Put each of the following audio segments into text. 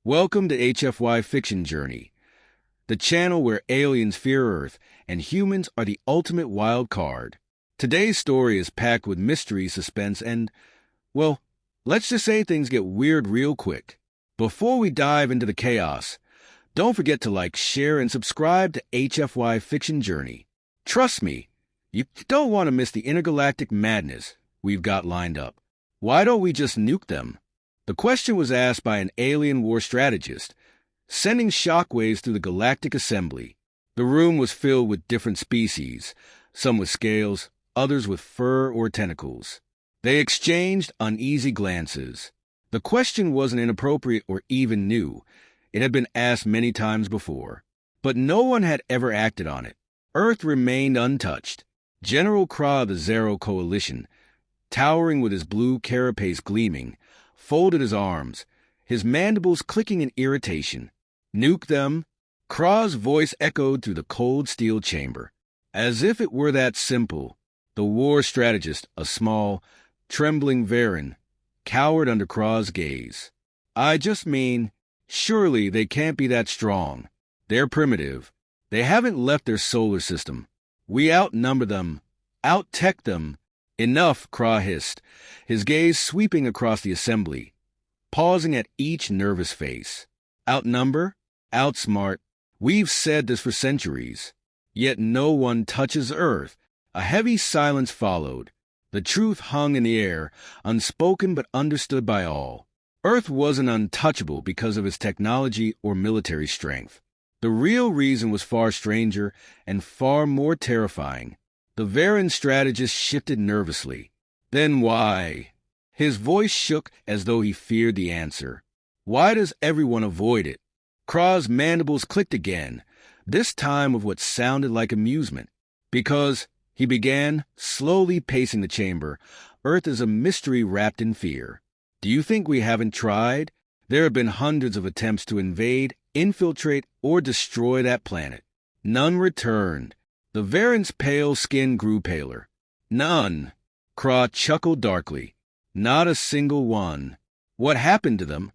Welcome to HFY Fiction Journey, the channel where aliens fear Earth and humans are the ultimate wild card. Today's story is packed with mystery, suspense, and, well, let's just say things get weird real quick. Before we dive into the chaos, don't forget to like, share, and subscribe to HFY Fiction Journey. Trust me, you don't want to miss the intergalactic madness we've got lined up. Why don't we just nuke them? The question was asked by an alien war strategist, sending shockwaves through the galactic assembly. The room was filled with different species, some with scales, others with fur or tentacles. They exchanged uneasy glances. The question wasn't inappropriate or even new. It had been asked many times before, but no one had ever acted on it. Earth remained untouched. General Kra of the Zero Coalition, towering with his blue carapace gleaming, folded his arms, his mandibles clicking in irritation. Nuke them? Kra's voice echoed through the cold steel chamber. As if it were that simple, the war strategist, a small, trembling Varan, cowered under Kra's gaze. I just mean, surely they can't be that strong. They're primitive. They haven't left their solar system. We outnumber them, out-tech them. Enough, Kra hissed, his gaze sweeping across the assembly, pausing at each nervous face. Outnumber? Outsmart? We've said this for centuries. Yet no one touches Earth. A heavy silence followed. The truth hung in the air, unspoken but understood by all. Earth wasn't untouchable because of its technology or military strength. The real reason was far stranger and far more terrifying. The Varan strategist shifted nervously. Then why? His voice shook as though he feared the answer. Why does everyone avoid it? Kra's mandibles clicked again, this time with what sounded like amusement. Because, he began, slowly pacing the chamber, Earth is a mystery wrapped in fear. Do you think we haven't tried? There have been hundreds of attempts to invade, infiltrate, or destroy that planet. None returned. The Varan's pale skin grew paler. None. Kra chuckled darkly. Not a single one. What happened to them?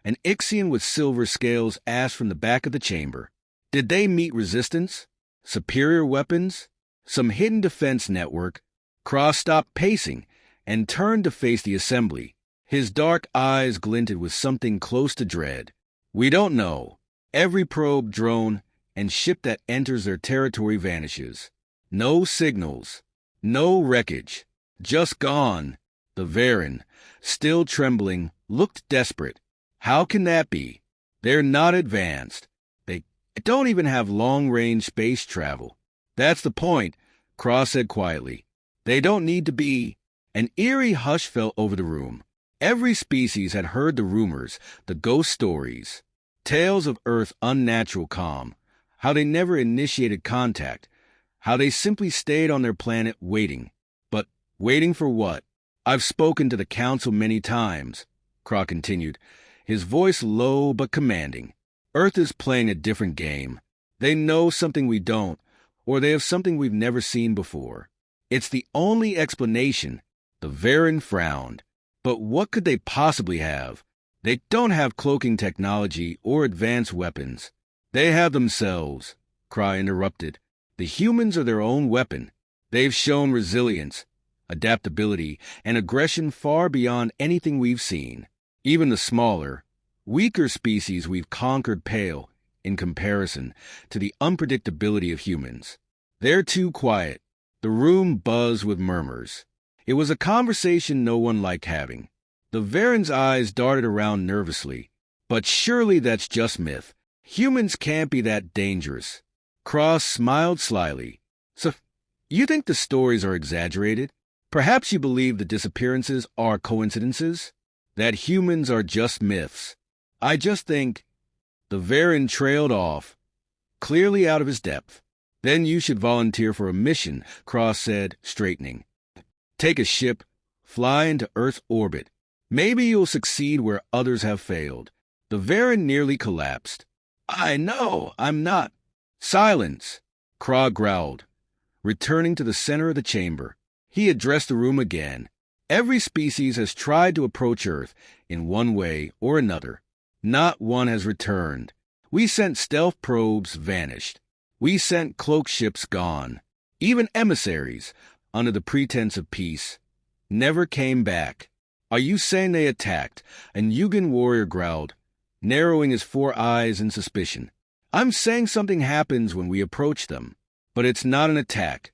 An Ixian with silver scales asked from the back of the chamber. Did they meet resistance? Superior weapons? Some hidden defense network? Kra stopped pacing and turned to face the assembly. His dark eyes glinted with something close to dread. We don't know. Every probe, drone, and ship that enters their territory vanishes. No signals. No wreckage. Just gone. The Varan, still trembling, looked desperate. How can that be? They're not advanced. They don't even have long-range space travel. That's the point, Kra said quietly. They don't need to be. An eerie hush fell over the room. Every species had heard the rumors, the ghost stories, tales of Earth's unnatural calm, how they never initiated contact, how they simply stayed on their planet waiting. But waiting for what? I've spoken to the Council many times, Kra continued, his voice low but commanding. Earth is playing a different game. They know something we don't, or they have something we've never seen before. It's the only explanation. The Varan frowned. But what could they possibly have? They don't have cloaking technology or advanced weapons. They have themselves, Kra interrupted. The humans are their own weapon. They've shown resilience, adaptability, and aggression far beyond anything we've seen. Even the smaller, weaker species we've conquered pale in comparison to the unpredictability of humans. They're too quiet. The room buzzed with murmurs. It was a conversation no one liked having. The Varan's eyes darted around nervously. But surely that's just myth. Humans can't be that dangerous. Kra smiled slyly. So, you think the stories are exaggerated? Perhaps you believe the disappearances are coincidences? That humans are just myths? I just think... The Varan trailed off, clearly out of his depth. Then you should volunteer for a mission, Kra said, straightening. Take a ship, fly into Earth's orbit. Maybe you'll succeed where others have failed. The Varan nearly collapsed. I know, I'm not. Silence, Kra growled, returning to the center of the chamber. He addressed the room again. Every species has tried to approach Earth in one way or another. Not one has returned. We sent stealth probes, vanished. We sent cloak ships, gone. Even emissaries, under the pretense of peace, never came back. Are you saying they attacked? An Yugen warrior growled, narrowing his 4 eyes in suspicion. I'm saying something happens when we approach them, but it's not an attack.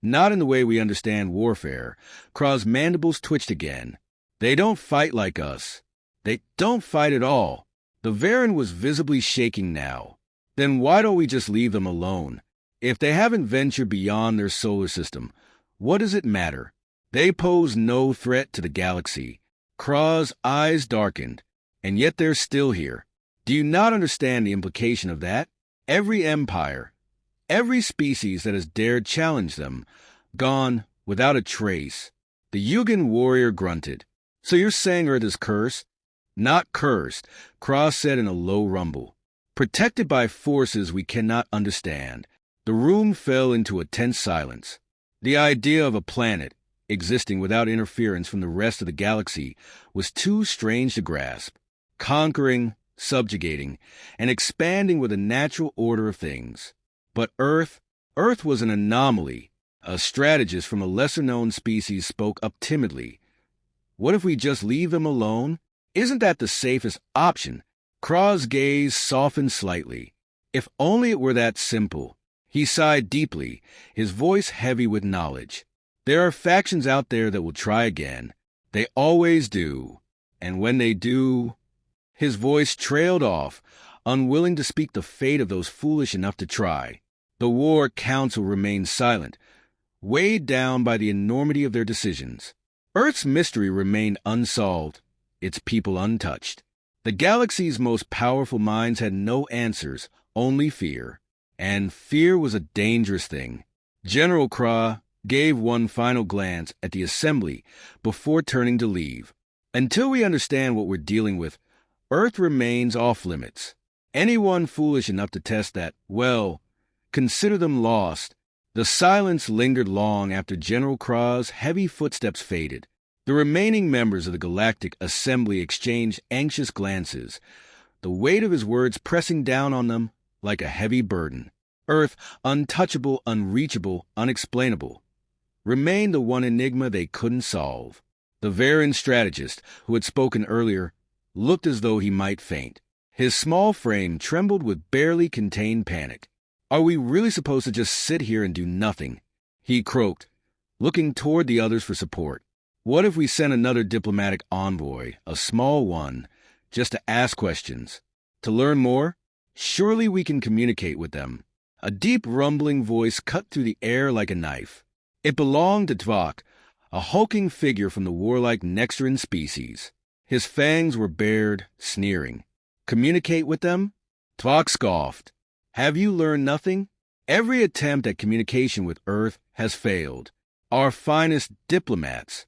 Not in the way we understand warfare. Kraw's mandibles twitched again. They don't fight like us. They don't fight at all. The Varen was visibly shaking now. Then why don't we just leave them alone? If they haven't ventured beyond their solar system, what does it matter? They pose no threat to the galaxy. Kraw's eyes darkened, and yet they're still here. Do you not understand the implication of that? Every empire, every species that has dared challenge them, gone without a trace. The Yugen warrior grunted. So you're saying Earth is cursed? Not cursed, Kraw said in a low rumble. Protected by forces we cannot understand. The room fell into a tense silence. The idea of a planet existing without interference from the rest of the galaxy was too strange to grasp. Conquering, subjugating, and expanding with a natural order of things. But Earth was an anomaly. A strategist from a lesser-known species spoke up timidly. What if we just leave them alone? Isn't that the safest option? Kraw's gaze softened slightly. If only it were that simple. He sighed deeply, his voice heavy with knowledge. There are factions out there that will try again. They always do. And when they do... His voice trailed off, unwilling to speak the fate of those foolish enough to try. The War Council remained silent, weighed down by the enormity of their decisions. Earth's mystery remained unsolved, its people untouched. The galaxy's most powerful minds had no answers, only fear. And fear was a dangerous thing. General Kraw gave one final glance at the assembly before turning to leave. Until we understand what we're dealing with, Earth remains off-limits. Anyone foolish enough to test that, well, consider them lost. The silence lingered long after General Kraw's heavy footsteps faded. The remaining members of the Galactic Assembly exchanged anxious glances, the weight of his words pressing down on them like a heavy burden. Earth, untouchable, unreachable, unexplainable, remained the one enigma they couldn't solve. The Varen strategist, who had spoken earlier, looked as though he might faint. His small frame trembled with barely contained panic. Are we really supposed to just sit here and do nothing? He croaked, looking toward the others for support. What if we sent another diplomatic envoy, a small one, just to ask questions? To learn more? Surely we can communicate with them. A deep rumbling voice cut through the air like a knife. It belonged to Tvok, a hulking figure from the warlike Nexteran species. His fangs were bared, sneering. Communicate with them? Tvok scoffed. Have you learned nothing? Every attempt at communication with Earth has failed. Our finest diplomats,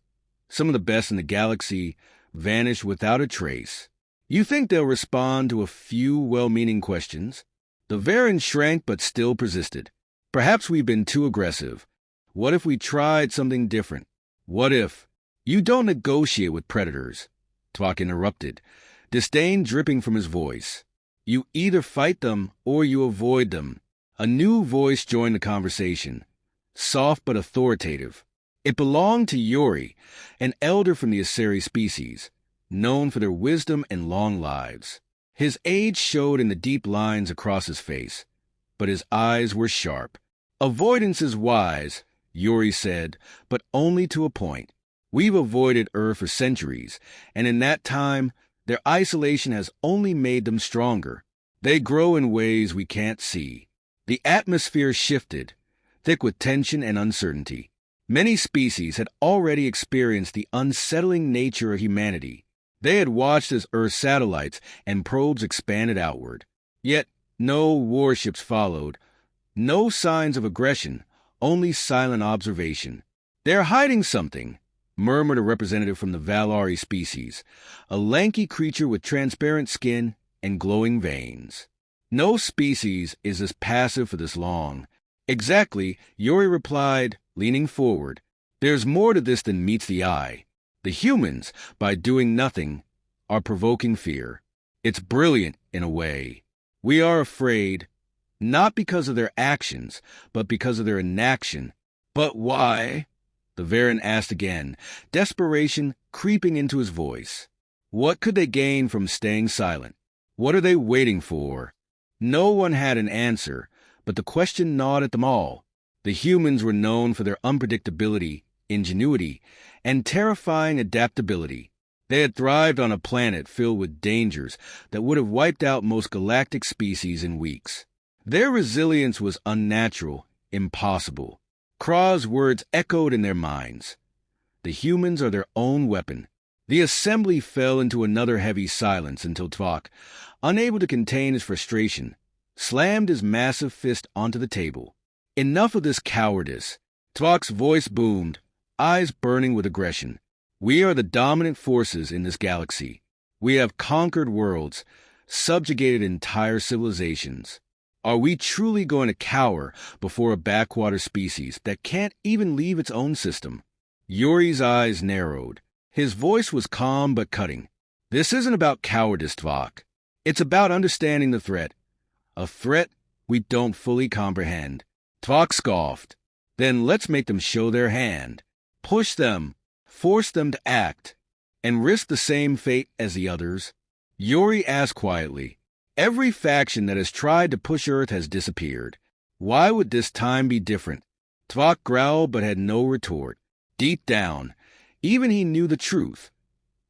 some of the best in the galaxy, vanished without a trace. You think they'll respond to a few well-meaning questions? The Varen shrank but still persisted. Perhaps we've been too aggressive. What if we tried something different? What if... You don't negotiate with predators, Tvok interrupted, disdain dripping from his voice. You either fight them or you avoid them. A new voice joined the conversation, soft but authoritative. It belonged to Yuri, an elder from the Aseri species, known for their wisdom and long lives. His age showed in the deep lines across his face, but his eyes were sharp. Avoidance is wise, Yuri said, but only to a point. We've avoided Earth for centuries, and in that time, their isolation has only made them stronger. They grow in ways we can't see. The atmosphere shifted, thick with tension and uncertainty. Many species had already experienced the unsettling nature of humanity. They had watched as Earth's satellites and probes expanded outward. Yet no warships followed, no signs of aggression, only silent observation. They're hiding something, murmured a representative from the Valari species, a lanky creature with transparent skin and glowing veins. No species is as passive for this long. Exactly, Yuri replied, leaning forward. There's more to this than meets the eye. The humans, by doing nothing, are provoking fear. It's brilliant in a way. We are afraid, not because of their actions, but because of their inaction. But why? The Varan asked again, desperation creeping into his voice. What could they gain from staying silent? What are they waiting for? No one had an answer, but the question gnawed at them all. The humans were known for their unpredictability, ingenuity, and terrifying adaptability. They had thrived on a planet filled with dangers that would have wiped out most galactic species in weeks. Their resilience was unnatural, impossible. Kra's words echoed in their minds. The humans are their own weapon. The assembly fell into another heavy silence until Tvok, unable to contain his frustration, slammed his massive fist onto the table. Enough of this cowardice. Tvok's voice boomed, eyes burning with aggression. We are the dominant forces in this galaxy. We have conquered worlds, subjugated entire civilizations. Are we truly going to cower before a backwater species that can't even leave its own system? Yuri's eyes narrowed. His voice was calm but cutting. This isn't about cowardice, Tvok. It's about understanding the threat. A threat we don't fully comprehend. Tvok scoffed. Then let's make them show their hand. Push them, force them to act, and risk the same fate as the others. Yuri asked quietly. Every faction that has tried to push Earth has disappeared. Why would this time be different? Tvok growled but had no retort. Deep down, even he knew the truth.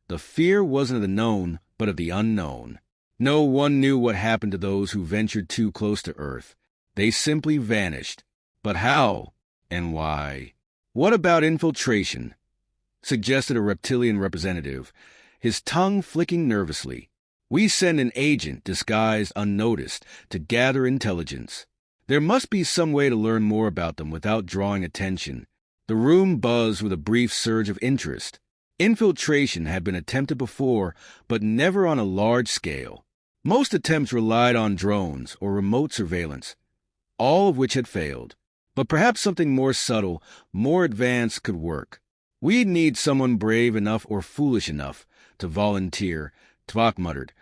The fear wasn't of the known, but of the unknown. No one knew what happened to those who ventured too close to Earth. They simply vanished. But how? And why? What about infiltration? Suggested a reptilian representative, his tongue flicking nervously. We send an agent disguised unnoticed to gather intelligence. There must be some way to learn more about them without drawing attention. The room buzzed with a brief surge of interest. Infiltration had been attempted before, but never on a large scale. Most attempts relied on drones or remote surveillance, all of which had failed. But perhaps something more subtle, more advanced could work. We'd need someone brave enough or foolish enough to volunteer, Tvok muttered,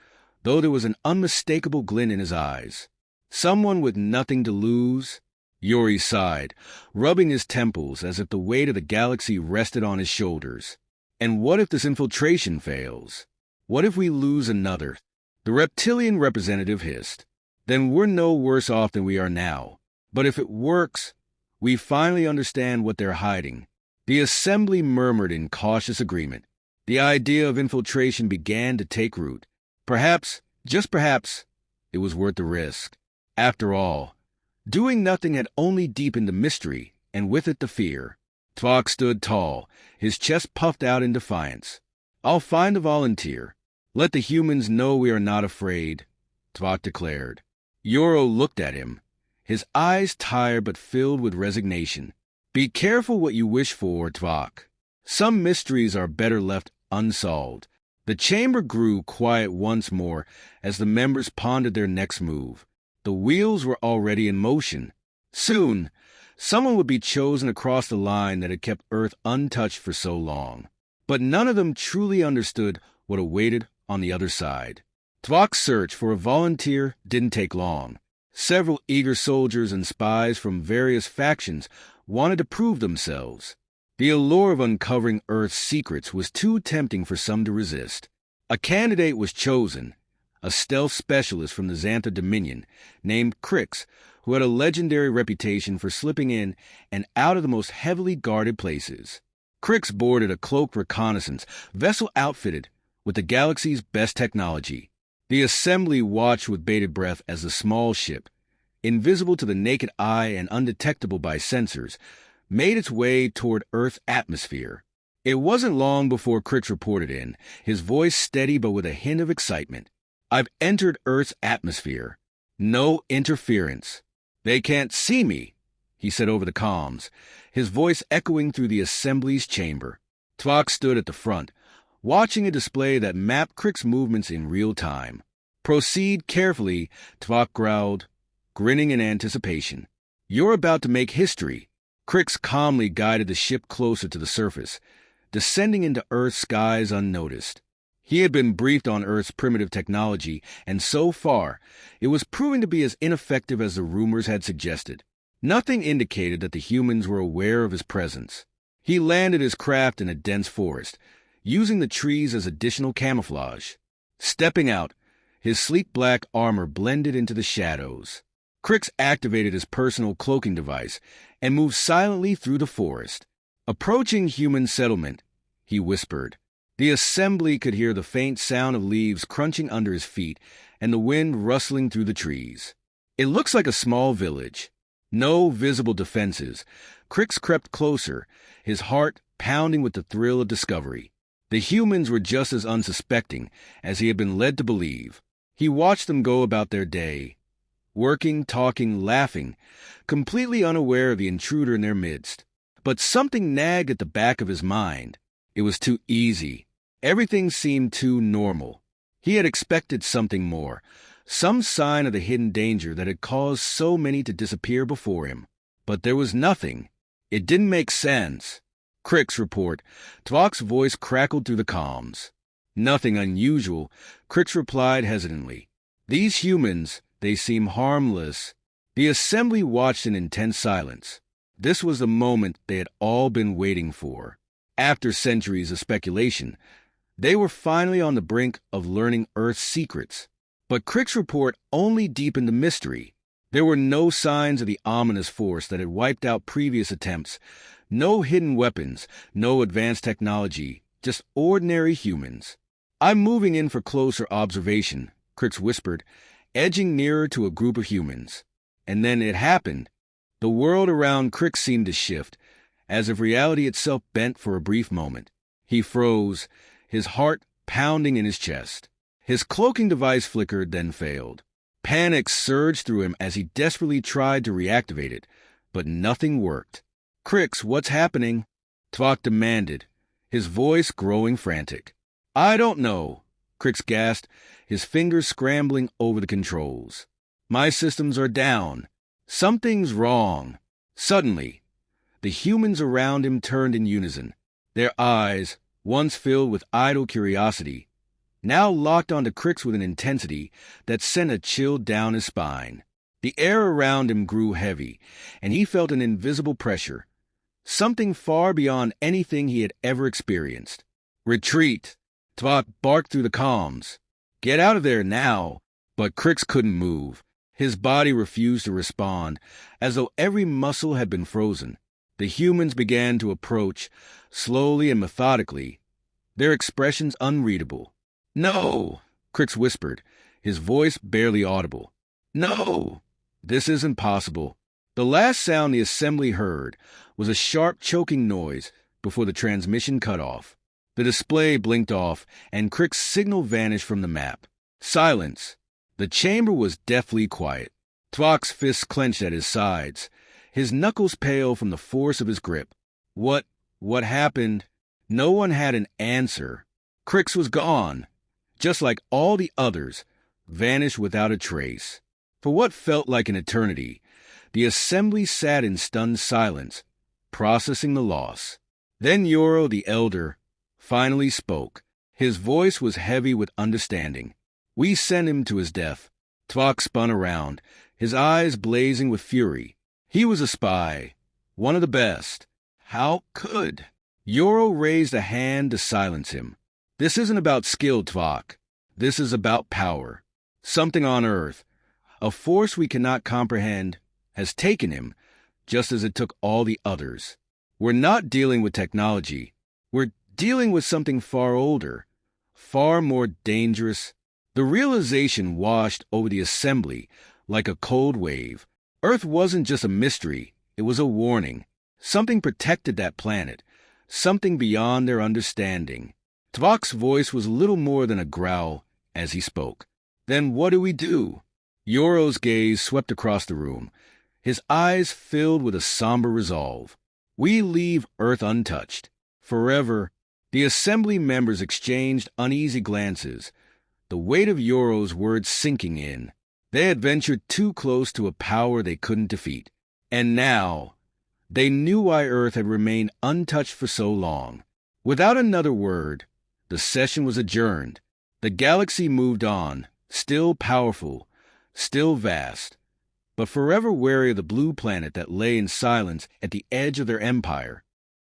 though there was an unmistakable glint in his eyes. Someone with nothing to lose? Yuri sighed, rubbing his temples as if the weight of the galaxy rested on his shoulders. And what if this infiltration fails? What if we lose another? The reptilian representative hissed. Then we're no worse off than we are now. But if it works, we finally understand what they're hiding. The assembly murmured in cautious agreement. The idea of infiltration began to take root. Perhaps, just perhaps, it was worth the risk. After all, doing nothing had only deepened the mystery, and with it the fear. Tvok stood tall, his chest puffed out in defiance. I'll find a volunteer. Let the humans know we are not afraid, Tvok declared. Yoro looked at him, his eyes tired but filled with resignation. Be careful what you wish for, Tvok. Some mysteries are better left unsolved. The chamber grew quiet once more as the members pondered their next move. The wheels were already in motion. Soon, someone would be chosen across the line that had kept Earth untouched for so long. But none of them truly understood what awaited on the other side. Tvok's search for a volunteer didn't take long. Several eager soldiers and spies from various factions wanted to prove themselves. The allure of uncovering Earth's secrets was too tempting for some to resist. A candidate was chosen, a stealth specialist from the Xantha Dominion named Crix, who had a legendary reputation for slipping in and out of the most heavily guarded places. Crix boarded a cloaked reconnaissance vessel outfitted with the galaxy's best technology. The assembly watched with bated breath as the small ship, invisible to the naked eye and undetectable by sensors, made its way toward Earth's atmosphere. It wasn't long before Crix reported in, his voice steady but with a hint of excitement. I've entered Earth's atmosphere. No interference. They can't see me, he said over the comms, his voice echoing through the assembly's chamber. Tvok stood at the front, watching a display that mapped Crix's movements in real time. Proceed carefully, Tvok growled, grinning in anticipation. You're about to make history. Crix calmly guided the ship closer to the surface, descending into Earth's skies unnoticed. He had been briefed on Earth's primitive technology, and so far, it was proving to be as ineffective as the rumors had suggested. Nothing indicated that the humans were aware of his presence. He landed his craft in a dense forest, using the trees as additional camouflage. Stepping out, his sleek black armor blended into the shadows. Crix activated his personal cloaking device and moved silently through the forest. Approaching human settlement, he whispered. The assembly could hear the faint sound of leaves crunching under his feet and the wind rustling through the trees. It looks like a small village. No visible defenses. Crix crept closer, his heart pounding with the thrill of discovery. The humans were just as unsuspecting as he had been led to believe. He watched them go about their day, working, talking, laughing, completely unaware of the intruder in their midst. But something nagged at the back of his mind. It was too easy. Everything seemed too normal. He had expected something more, some sign of the hidden danger that had caused so many to disappear before him. But there was nothing. It didn't make sense. Crix report. Tvok's voice crackled through the comms. Nothing unusual, Crix replied hesitantly. These humans, they seem harmless. The assembly watched in intense silence. This was the moment they had all been waiting for. After centuries of speculation, they were finally on the brink of learning Earth's secrets. But Crix's report only deepened the mystery. There were no signs of the ominous force that had wiped out previous attempts. No hidden weapons, no advanced technology, just ordinary humans. I'm moving in for closer observation, Crix whispered, edging nearer to a group of humans. And then it happened. The world around Crix seemed to shift, as if reality itself bent for a brief moment. He froze, his heart pounding in his chest. His cloaking device flickered, then failed. Panic surged through him as he desperately tried to reactivate it, but nothing worked. Crix, what's happening? Tvok demanded, his voice growing frantic. I don't know, Crix gasped, his fingers scrambling over the controls. My systems are down. Something's wrong. Suddenly, the humans around him turned in unison, their eyes, once filled with idle curiosity, now locked onto Crix with an intensity that sent a chill down his spine. The air around him grew heavy, and he felt an invisible pressure, something far beyond anything he had ever experienced. Retreat! Tvok barked through the comms. Get out of there now! But Crix couldn't move. His body refused to respond, as though every muscle had been frozen. The humans began to approach, slowly and methodically, their expressions unreadable. No, Crix whispered, his voice barely audible. No, this isn't possible. The last sound the assembly heard was a sharp choking noise before the transmission cut off. The display blinked off, and Crix's signal vanished from the map. Silence. The chamber was deathly quiet. Tvok's fists clenched at his sides, his knuckles pale from the force of his grip. What happened? No one had an answer. Crix was gone, just like all the others, vanished without a trace. For what felt like an eternity, the assembly sat in stunned silence, processing the loss. Then Yoro the Elder finally spoke. His voice was heavy with understanding. We sent him to his death. Tvok spun around, his eyes blazing with fury. He was a spy, one of the best. How could? Yoro raised a hand to silence him. This isn't about skill, Tvok. This is about power. Something on Earth, a force we cannot comprehend, has taken him, just as it took all the others. We're not dealing with technology. We're dealing with something far older, far more dangerous. The realization washed over the assembly like a cold wave. Earth wasn't just a mystery, it was a warning. Something protected that planet, something beyond their understanding. Tvok's voice was little more than a growl as he spoke. Then what do we do? Yoro's gaze swept across the room, his eyes filled with a somber resolve. We leave Earth untouched. Forever. The assembly members exchanged uneasy glances, the weight of Yoro's words sinking in. They had ventured too close to a power they couldn't defeat. And now, they knew why Earth had remained untouched for so long. Without another word, The session was adjourned. The galaxy moved on, still powerful, still vast, but forever wary of the blue planet that lay in silence at the edge of their empire.